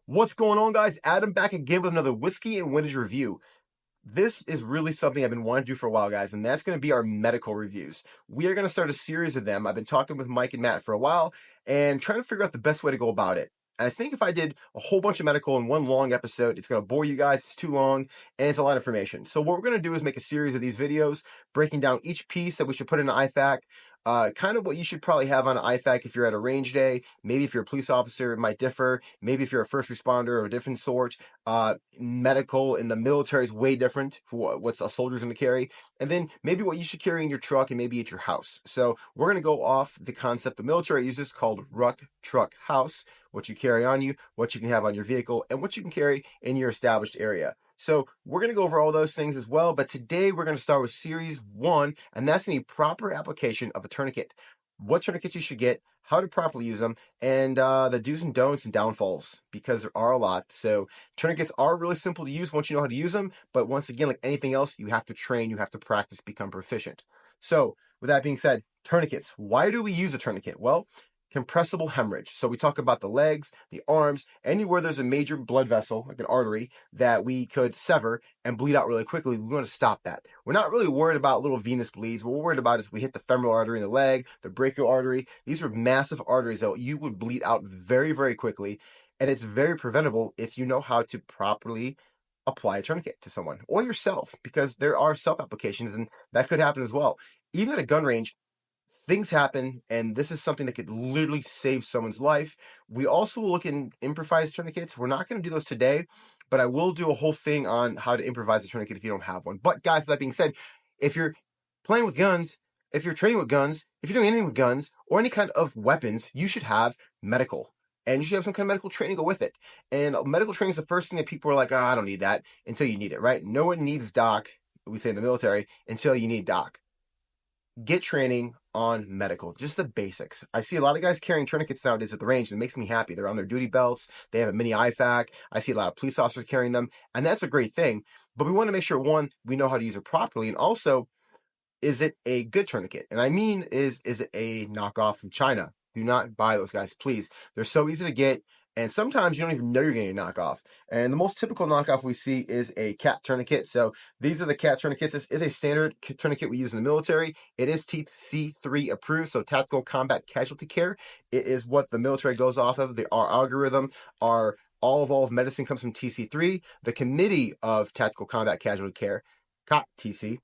What's going on, guys? Adam back again with another Whiskey and Windage review. This is really something I've been wanting to do for a while, guys, and that's going to be our medical reviews. We are going to start a series of them. I've been talking with Mike and Matt for a while and trying to figure out the best way to go about it. And I think if I did a whole bunch of medical in one long episode, it's going to bore you guys. It's too long and it's a lot of information. So what we're going to do is make a series of these videos breaking down each piece that we should put in an IFAC, kind of what you should probably have on an IFAC if you're at a range day. Maybe if you're a police officer, it might differ. Maybe if you're a first responder of a different sort. Medical in the military is way different for what's a soldier's going to carry. And then maybe what you should carry in your truck and maybe at your house. So we're going to go off the concept the military uses called ruck, truck, house. What you carry on you, what you can have on your vehicle, and what you can carry in your established area. So we're going to go over all those things as well, but today we're going to start with series 1, and that's the proper application of a tourniquet. What tourniquets you should get, how to properly use them, and the do's and don'ts and downfalls, because there are a lot. So tourniquets are really simple to use once you know how to use them, but once again, like anything else, you have to train, you have to practice, become proficient. So with that being said, tourniquets. Why do we use a tourniquet? Well, compressible hemorrhage. So we talk about the legs, the arms, anywhere there's a major blood vessel, like an artery, that we could sever and bleed out really quickly. We want to stop that. We're not really worried about little venous bleeds. What we're worried about is we hit the femoral artery in the leg, the brachial artery. These are massive arteries that you would bleed out very, very quickly. And it's very preventable if you know how to properly apply a tourniquet to someone or yourself, because there are self-applications and that could happen as well. Even at a gun range, things happen, and this is something that could literally save someone's life. We also will look in improvised tourniquets. We're not going to do those today, but I will do a whole thing on how to improvise a tourniquet if you don't have one. But guys, with that being said, if you're playing with guns, if you're training with guns, if you're doing anything with guns or any kind of weapons, you should have medical. And you should have some kind of medical training go with it. And medical training is the first thing that people are like, I don't need that, until you need it, right? No one needs doc, we say in the military, until you need doc. Get training on medical, just the basics. I see a lot of guys carrying tourniquets nowadays at the range, and it makes me happy. They're on their duty belts. They have a mini IFAC. I see a lot of police officers carrying them, and that's a great thing. But we want to make sure, one, we know how to use it properly, and also, is it a good tourniquet? And I mean, is it a knockoff from China? Do not buy those, guys, please. They're so easy to get, and sometimes you don't even know you're getting a knockoff. And the most typical knockoff we see is a cat tourniquet. So these are the cat tourniquets. This is a standard tourniquet we use in the military. It is TCCC approved, so Tactical Combat Casualty Care. It is what the military goes off of. Our algorithm, our all evolved medicine comes from TC3. The Committee of Tactical Combat Casualty Care, COTC,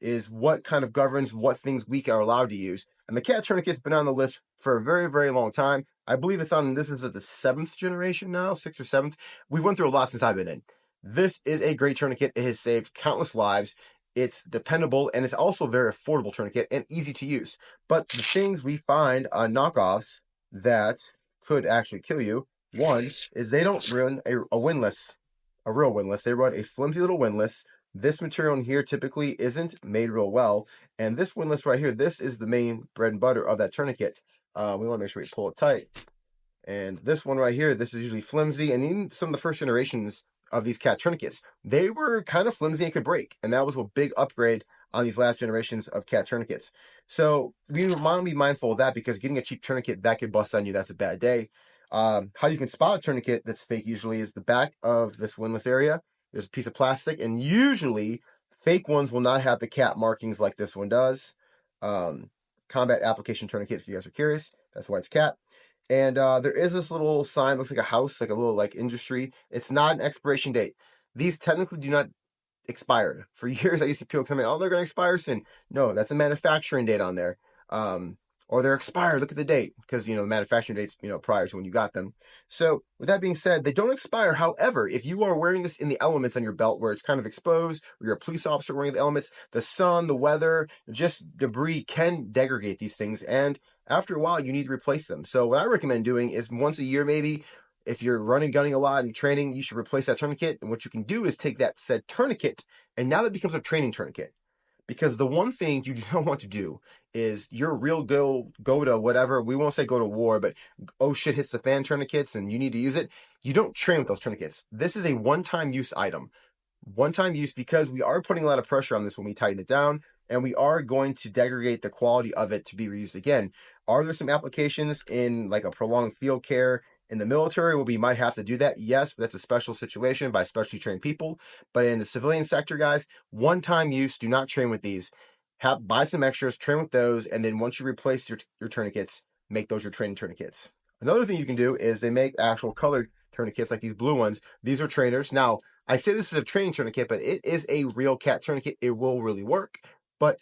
is what kind of governs what things we are allowed to use. And the cat tourniquet's been on the list for a very, very long time. I believe it's on, this is the 7th generation now, 6th or 7th. We've went through a lot since I've been in. This is a great tourniquet. It has saved countless lives. It's dependable, and it's also a very affordable tourniquet and easy to use. But the things we find on knockoffs that could actually kill you, one, is they don't run a windlass, a real windlass. They run a flimsy little windlass. This material in here typically isn't made real well. And this windlass right here, this is the main bread and butter of that tourniquet. We want to make sure we pull it tight. And this one right here, this is usually flimsy. And even some of the first generations of these cat tourniquets, they were kind of flimsy and could break. And that was a big upgrade on these last generations of cat tourniquets. So we want to be mindful of that, because getting a cheap tourniquet, that could bust on you. That's a bad day. How you can spot a tourniquet that's fake usually is the back of this windlass area. There's a piece of plastic, and usually fake ones will not have the cat markings like this one does. Combat application tourniquet, if you guys are curious. That's why it's cat. And there is this little sign, looks like a house, like a little like industry. It's not an expiration date. These technically do not expire. For years, I used to people come in, oh, they're going to expire soon. No, that's a manufacturing date on there. Or they're expired. Look at the date, because, the manufacturing date's, prior to when you got them. So with that being said, they don't expire. However, if you are wearing this in the elements on your belt where it's kind of exposed, or you're a police officer wearing the elements, the sun, the weather, just debris can degrade these things. And after a while, you need to replace them. So what I recommend doing is once a year, maybe, if you're running, gunning a lot and training, you should replace that tourniquet. And what you can do is take that said tourniquet, and now that becomes a training tourniquet. Because the one thing you don't want to do is your real go to whatever, we won't say go to war, but oh shit hits the fan tourniquets and you need to use it. You don't train with those tourniquets. This is a one-time use item. One-time use, because we are putting a lot of pressure on this when we tighten it down, and we are going to degrade the quality of it to be reused again. Are there some applications in like a prolonged field care In the military, we might have to do that, yes, but that's a special situation by specially trained people. But in the civilian sector, guys, one-time use, do not train with these. Buy some extras, train with those, and then once you replace your tourniquets, make those your training tourniquets. Another thing you can do is they make actual colored tourniquets like these blue ones. These are trainers. Now, I say this is a training tourniquet, but it is a real cat tourniquet. It will really work, but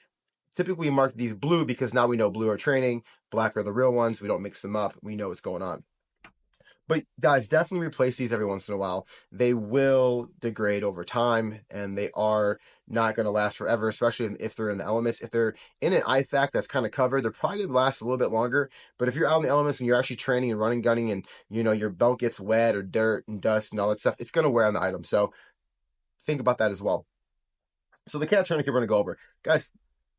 typically we mark these blue because now we know blue are training, black are the real ones. We don't mix them up. We know what's going on. But guys, definitely replace these every once in a while. They will degrade over time, and they are not going to last forever, especially if they're in the elements. If they're in an IFAC that's kind of covered, they're probably going to last a little bit longer. But if you're out in the elements and you're actually training and running, gunning, and your belt gets wet or dirt and dust and all that stuff, it's going to wear on the item. So think about that as well. So the cat tourniquet we're going to go over. Guys,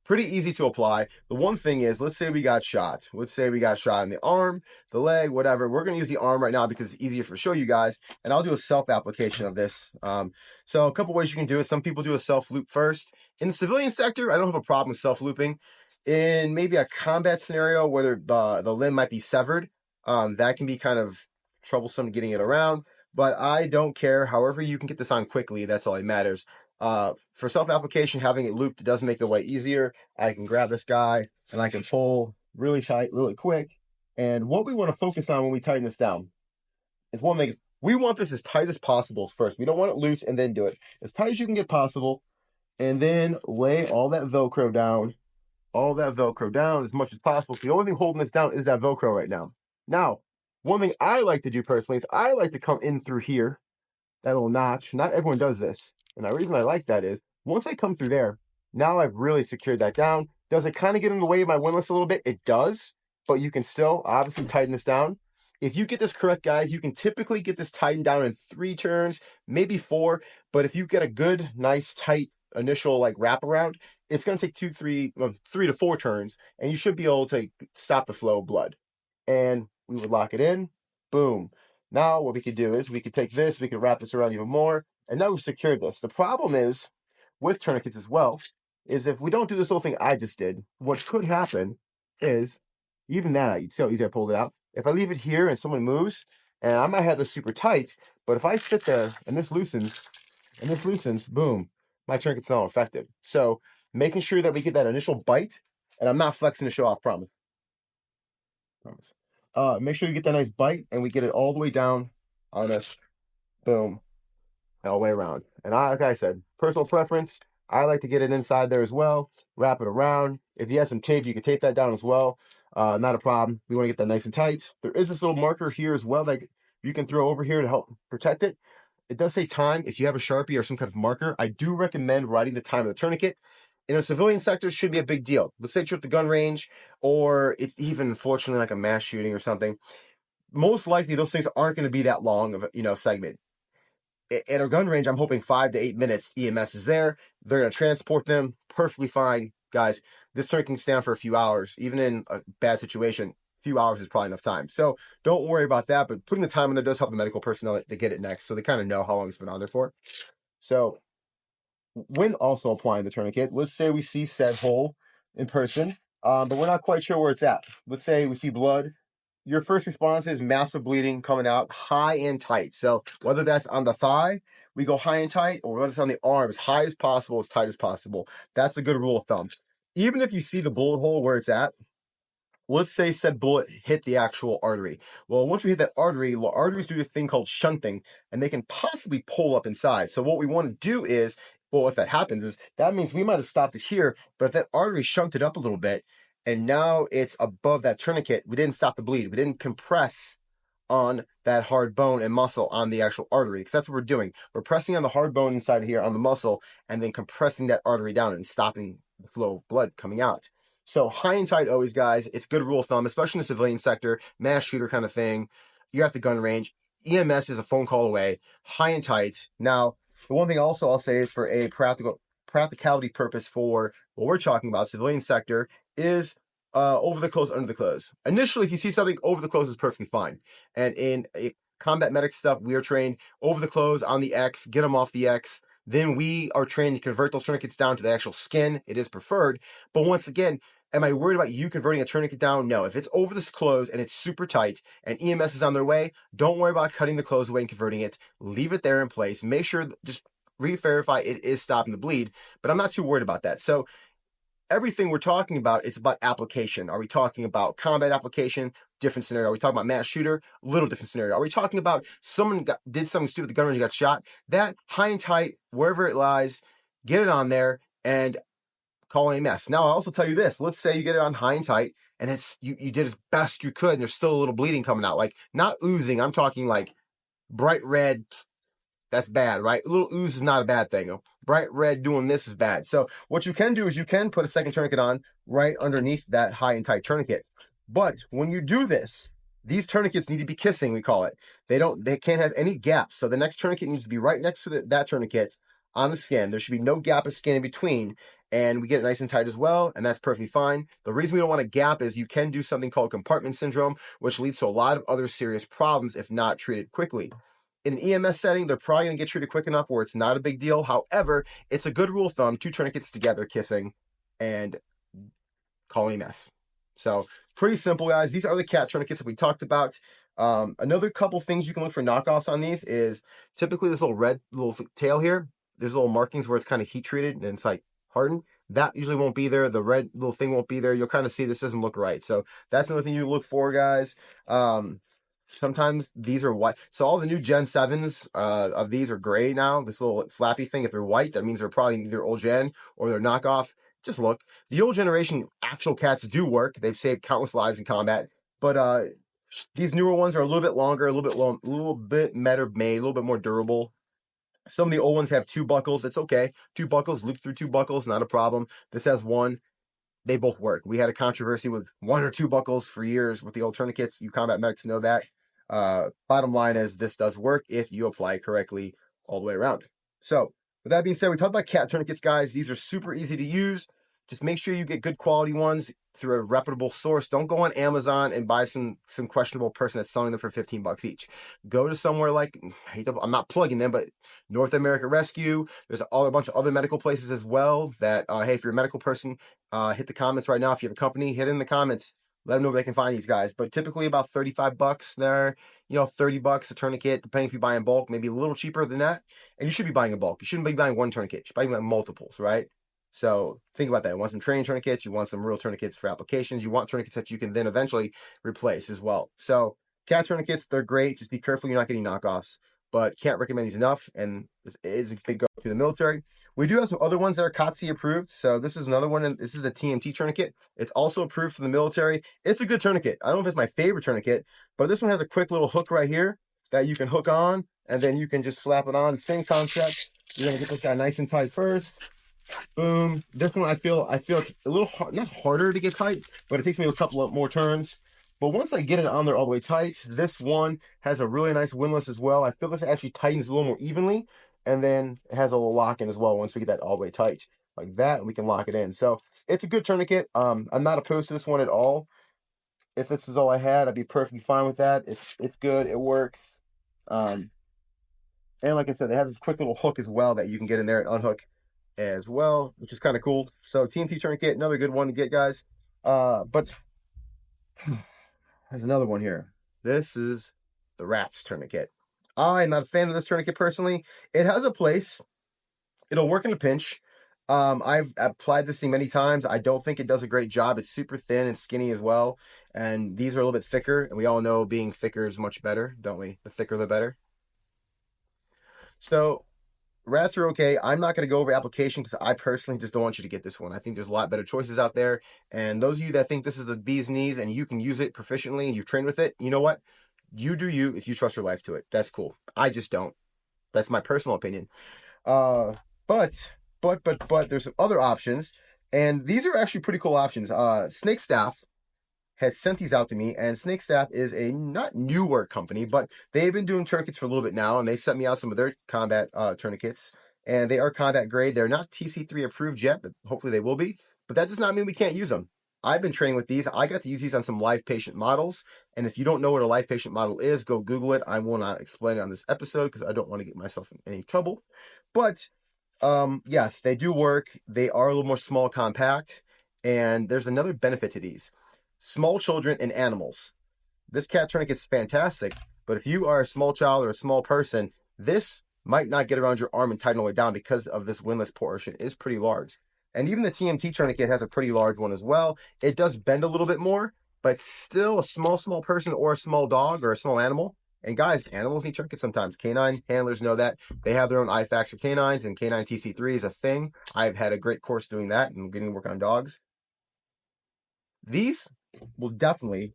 pretty easy to apply. The one thing is, let's say we got shot. Let's say we got shot in the arm, the leg, whatever. We're going to use the arm right now because it's easier to show you guys. And I'll do a self-application of this. So a couple ways you can do it. Some people do a self-loop first. In the civilian sector, I don't have a problem with self-looping. In maybe a combat scenario where the limb might be severed, that can be kind of troublesome getting it around. But I don't care. However you can get this on quickly, that's all that matters. For self-application, having it looped does make it way easier. I can grab this guy and I can pull really tight, really quick. And what we want to focus on when we tighten this down is one thing. We want this as tight as possible first. We don't want it loose and then do it. As tight as you can get possible. And then lay all that Velcro down as much as possible. So the only thing holding this down is that Velcro right now. Now, one thing I like to do personally is I like to come in through here, that little notch. Not everyone does this. And the reason I like that is, once I come through there, now I've really secured that down. Does it kind of get in the way of my windlass a little bit? It does, but you can still obviously tighten this down. If you get this correct, guys, you can typically get this tightened down in 3 turns, maybe 4. But if you get a good, nice, tight initial wraparound, it's going to take 3 to 4 turns, and you should be able to stop the flow of blood. And we would lock it in. Boom. Now what we could do is we could take this, we could wrap this around even more, and now we've secured this. The problem is, with tourniquets as well, is if we don't do this whole thing I just did, what could happen is, even that, you see how easy I pulled it out? If I leave it here and someone moves, and I might have this super tight, but if I sit there and this loosens, boom, my tourniquet's not effective. So making sure that we get that initial bite, and I'm not flexing to show off, promise. Make sure you get that nice bite, and we get it all the way down on this, boom, all the way around. And like I said, personal preference, I like to get it inside there as well, wrap it around. If you have some tape, you can tape that down as well. Not a problem. We want to get that nice and tight. There is this little marker here as well that you can throw over here to help protect it. It does say time. If you have a Sharpie or some kind of marker, I do recommend writing the time of the tourniquet. In a civilian sector, it should be a big deal. Let's say you're at the gun range, or it's even, unfortunately, like a mass shooting or something. Most likely, those things aren't going to be that long of a segment. At a gun range, I'm hoping 5 to 8 minutes. EMS is there. They're going to transport them perfectly fine. Guys, this tourniquet can stand for a few hours. Even in a bad situation, a few hours is probably enough time. So don't worry about that. But putting the time in there does help the medical personnel to get it next, so they kind of know how long it's been on there for. So when also applying the tourniquet, let's say we see said hole in person, but we're not quite sure where it's at. Let's say we see blood. Your first response is massive bleeding coming out, high and tight. So whether that's on the thigh, we go high and tight, or whether it's on the arm, as high as possible, as tight as possible. That's a good rule of thumb. Even if you see the bullet hole where it's at, let's say said bullet hit the actual artery. Well, once we hit that artery, the arteries do this thing called shunting, and they can possibly pull up inside. So what we want to do is, well, if that happens, is that means we might have stopped it here, but if that artery shunted up a little bit, and now it's above that tourniquet, we didn't stop the bleed. We didn't compress on that hard bone and muscle on the actual artery, because that's what we're doing. We're pressing on the hard bone inside here on the muscle, and then compressing that artery down and stopping the flow of blood coming out. So high and tight always, guys. It's good rule of thumb, especially in the civilian sector, mass shooter kind of thing. You're at the gun range. EMS is a phone call away. High and tight. Now, the one thing also I'll say is for a practicality purpose for what we're talking about, civilian sector, is over the clothes, under the clothes. Initially, if you see something over the clothes, is perfectly fine. And in Combatmedic stuff, we are trained over the clothes, on the X, get them off the X. Then we are trained to convert those tourniquets down to the actual skin. It is preferred. But once again, Am I worried about you converting a tourniquet down? No. If it's over this close and it's super tight and EMS is on their way, don't worry about cutting the close away and converting it. Leave it there in place. Make sure, just re-verify it is stopping the bleed, but I'm not too worried about that. So everything we're talking about, it's about application. Are we talking about combat application? Different scenario. Are we talking about mass shooter? Little different scenario. Are we talking about someone did something stupid, the gun range got shot? That high and tight, wherever it lies, get it on there and call EMS. Now, I'll also tell you this. Let's say you get it on high and tight, and it's you did as best you could, and there's still a little bleeding coming out. Like, not oozing. I'm talking like bright red. That's bad, right? A little ooze is not a bad thing. Bright red doing this is bad. So what you can do is you can put a second tourniquet on right underneath that high and tight tourniquet. But when you do this, these tourniquets need to be kissing, we call it. They can't have any gaps. So the next tourniquet needs to be right next to that tourniquet on the skin. There should be no gap of skin in between. And we get it nice and tight as well, and that's perfectly fine. The reason we don't want a gap is you can do something called compartment syndrome, which leads to a lot of other serious problems if not treated quickly. In an EMS setting, they're probably going to get treated quick enough where it's not a big deal. However, it's a good rule of thumb, 2 tourniquets together, kissing, and call EMS. So, pretty simple, guys. These are the cat tourniquets that we talked about. Another couple things you can look for knockoffs on these is typically this little tail here. There's little markings where it's kind of heat treated and it's like hardened. That usually won't be there. The red little thing won't be there. You'll kind of see this doesn't look right. So, that's another thing you look for, guys. Sometimes these are white. So all the new Gen 7s of these are gray now. This little flappy thing, if they're white, that means they're probably either old gen or they're knockoff. Just look. The old generation actual cats do work. They've saved countless lives in combat. But these newer ones are a little bit longer, a little bit better made, a little bit more durable. Some of the old ones have 2 buckles. It's okay. 2 buckles, loop through 2 buckles, not a problem. This has 1. They both work. We had a controversy with 1 or 2 buckles for years with the old tourniquets. You combat medics know that. Bottom line is this does work if you apply it correctly all the way around. So with that being said, we talked about cat tourniquets, guys. These are super easy to use. Just make sure you get good quality ones through a reputable source. Don't go on Amazon and buy some questionable person that's selling them for $15 each. Go to somewhere like, I'm not plugging them, but North America Rescue. There's a bunch of other medical places as well that, hey, if you're a medical person, hit the comments right now. If you have a company, hit it in the comments. Let them know where they can find these guys. But typically about $35 there, $30 a tourniquet, depending if you buy in bulk, maybe a little cheaper than that. And you should be buying in bulk. You shouldn't be buying 1 tourniquet. You should be buying multiples, right? So think about that. You want some training tourniquets. You want some real tourniquets for applications. You want tourniquets that you can then eventually replace as well. So cat tourniquets, they're great. Just be careful you're not getting knockoffs. But can't recommend these enough. And it's a big go to the military. We do have some other ones that are COTC approved. So this is another one. And this is the TMT tourniquet. It's also approved for the military. It's a good tourniquet. I don't know if it's my favorite tourniquet, but this one has a quick little hook right here that you can hook on, and then you can just slap it on. Same concept. You're gonna get this guy nice and tight first. Boom. This one I feel it's a little hard, not harder to get tight, but it takes me a couple of more turns. But once I get it on there all the way tight, this one has a really nice windlass as well. I feel this actually tightens a little more evenly. And then it has a little lock in as well once we get that all the way tight. Like that, and we can lock it in. So it's a good tourniquet. I'm not opposed to this one at all. If this is all I had, I'd be perfectly fine with that. It's good. It works. And like I said, they have this quick little hook as well that you can get in there and unhook as well, which is kind of cool. So TMT tourniquet, another good one to get, guys. But there's another one here. This is the Rats tourniquet. I'm not a fan of this tourniquet personally. It has a place. It'll work in a pinch. I've applied this thing many times. I don't think it does a great job. It's super thin and skinny as well. And these are a little bit thicker. And we all know being thicker is much better, don't we? The thicker, the better. So Rats are okay. I'm not going to go over application because I personally just don't want you to get this one. I think there's a lot better choices out there. And those of you that think this is the bee's knees and you can use it proficiently and you've trained with it, you know what? You do you if you trust your life to it. That's cool. I just don't. That's my personal opinion. But there's some other options, and these are actually pretty cool options. Snake Staff had sent these out to me, and Snake Staff is a not newer company, but they've been doing tourniquets for a little bit now, and they sent me out some of their combat tourniquets, and they are combat grade. They're not TC3 approved yet, but hopefully they will be. But that does not mean we can't use them. I've been training with these. I got to use these on some live patient models. And if you don't know what a live patient model is, go Google it. I will not explain it on this episode because I don't want to get myself in any trouble. But yes, they do work. They are a little more small, compact. And there's another benefit to these. Small children and animals. This cat tourniquet's fantastic, but if you are a small child or a small person, this might not get around your arm and tighten all the way down because of this windlass portion is pretty large. And even the TMT tourniquet has a pretty large one as well. It does bend a little bit more, but still a small person or a small dog or a small animal. And guys, animals need tourniquets sometimes. Canine handlers know that. They have their own IFACs for canines, and canine TC3 is a thing. I've had a great course doing that and getting to work on dogs. These will definitely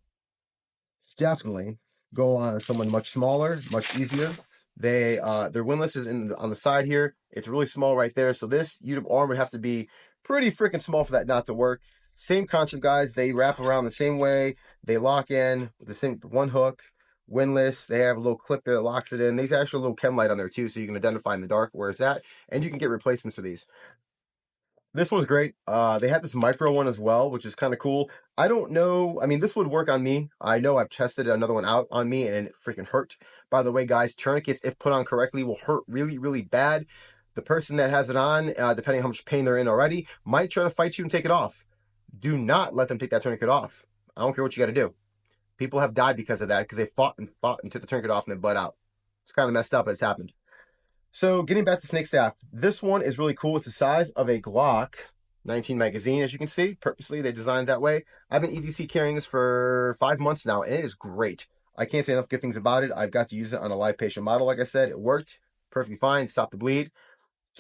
go on someone much smaller, much easier. Their windlass is on the side here. It's really small right there. So this arm would have to be pretty freaking small for that not to work. Same concept, guys. They wrap around the same way. They lock in with the same one hook. Windlass. They have a little clip that locks it in. There's actually a little chem light on there too, so you can identify in the dark where it's at, and you can get replacements for these. This one's great. They have this micro one as well, which is kind of cool. I don't know. I mean, this would work on me. I know I've tested another one out on me and it freaking hurt. By the way, guys, tourniquets, if put on correctly, will hurt really, really bad. The person that has it on, depending on how much pain they're in already, might try to fight you and take it off. Do not let them take that tourniquet off. I don't care what you got to do. People have died because of that, because they fought and took the tourniquet off and they bled out. It's kind of messed up, but it's happened. So getting back to snake staff, this one is really cool. It's the size of a Glock 19 magazine, as you can see. Purposely, they designed it that way. I've been EDC carrying this for 5 months now, and it is great. I can't say enough good things about it. I've got to use it on a live patient model, like I said. It worked perfectly fine, stopped the bleed.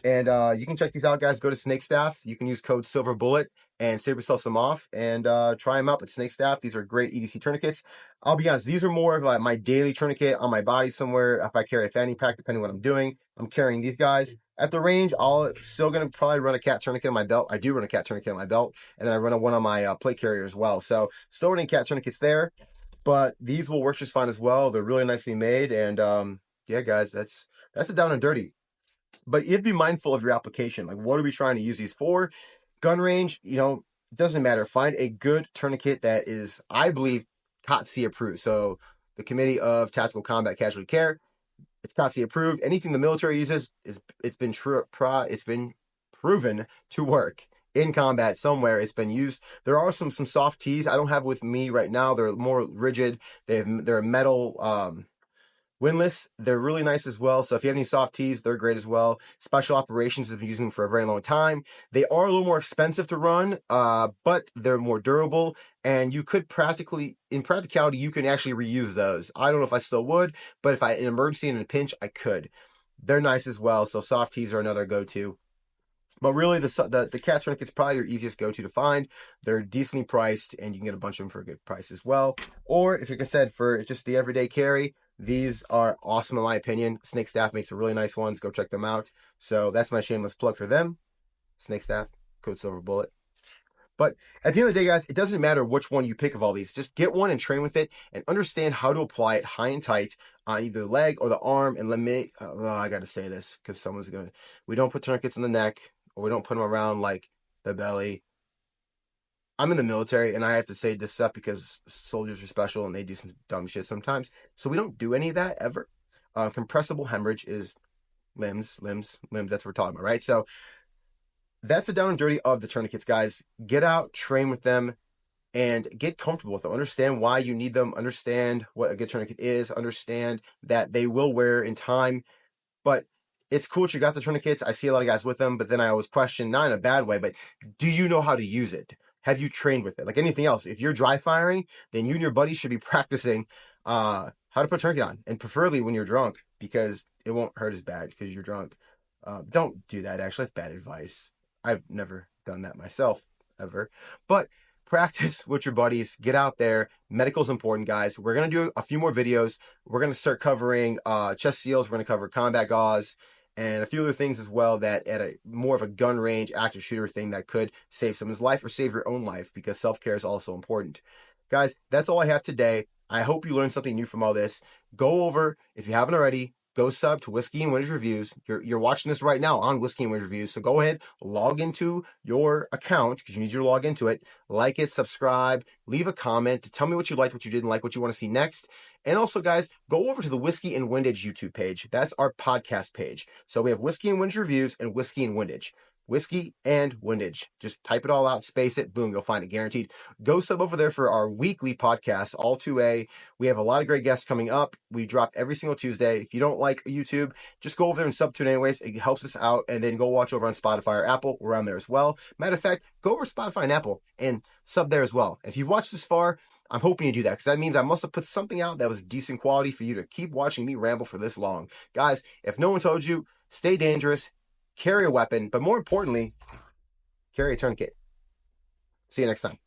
And you can check these out, guys. Go to Snake Staff. You can use code SILVERBULLET and save yourself some off and try them out with Snake Staff. These are great EDC tourniquets. I'll be honest, these are more of like my daily tourniquet on my body somewhere. If I carry a fanny pack, depending on what I'm doing, I'm carrying these guys. At the range, I'll still going to probably run a cat tourniquet on my belt. I do run a cat tourniquet on my belt, and then I run one on my plate carrier as well. So still running cat tourniquets there, but these will work just fine as well. They're really nicely made, and yeah, guys, that's it down and dirty. But you have to be mindful of your application. Like, what are we trying to use these for? Gun range, it doesn't matter. Find a good tourniquet that is, I believe, TCCC approved. So the Committee of Tactical Combat Casualty Care, it's TCCC approved. Anything the military uses, it's been proven to work in combat somewhere. It's been used. There are some soft tees I don't have with me right now. They're more rigid. They're metal windlass. They're really nice as well. So if you have any soft tees, they're great as well. Special Operations has been using them for a very long time. They are a little more expensive to run, but they're more durable. And you could in practicality, you can actually reuse those. I don't know if I still would, but if in an emergency and in a pinch, I could. They're nice as well. So soft tees are another go-to. But really, the cat tourniquet's probably your easiest go-to to find. They're decently priced, and you can get a bunch of them for a good price as well. Or, if like I said, for just the everyday carry, these are awesome in my opinion. Snake Staff makes a really nice ones. Go check them out. So that's my shameless plug for them. Snake Staff, code SILVERBULLET. But at the end of the day, guys, it doesn't matter which one you pick of all these. Just get one and train with it and understand how to apply it high and tight on either the leg or the arm. And I got to say this because we don't put tourniquets in the neck, or we don't put them around like the belly. I'm in the military, and I have to say this stuff because soldiers are special and they do some dumb shit sometimes. So we don't do any of that ever. Compressible hemorrhage is limbs. That's what we're talking about, right? So that's the down and dirty of the tourniquets, guys. Get out, train with them, and get comfortable with them. Understand why you need them. Understand what a good tourniquet is. Understand that they will wear in time. But it's cool that you got the tourniquets. I see a lot of guys with them, but then I always question, not in a bad way, but do you know how to use it? Have you trained with it? Like anything else, if you're dry firing, then you and your buddies should be practicing how to put a tourniquet on, and preferably when you're drunk, because it won't hurt as bad because you're drunk. Don't do that, actually. That's bad advice. I've never done that myself, ever. But practice with your buddies. Get out there. Medical's important, guys. We're going to do a few more videos. We're going to start covering chest seals. We're going to cover combat gauze and a few other things as well that at more of a gun range, active shooter thing that could save someone's life or save your own life, because self-care is also important. Guys, that's all I have today. I hope you learned something new from all this. Go over, if you haven't already, go sub to Whiskey and Windage Reviews. You're watching this right now on Whiskey and Windage Reviews, so go ahead, log into your account, because you need you to log into it. Like it, subscribe, leave a comment to tell me what you liked, what you didn't like, what you want to see next. And also, guys, go over to the Whiskey and Windage YouTube page. That's our podcast page. So we have Whiskey and Windage Reviews and Whiskey and Windage. Whiskey and Windage. Just type it all out, space it, boom, you'll find it guaranteed. Go sub over there for our weekly podcast, All 2A. We have a lot of great guests coming up. We drop every single Tuesday. If you don't like YouTube, just go over there and sub to it anyways. It helps us out. And then go watch over on Spotify or Apple. We're on there as well. Matter of fact, go over to Spotify and Apple and sub there as well. If you've watched this far, I'm hoping you do that, because that means I must have put something out that was decent quality for you to keep watching me ramble for this long. Guys, if no one told you, stay dangerous, carry a weapon, but more importantly, carry a tourniquet. See you next time.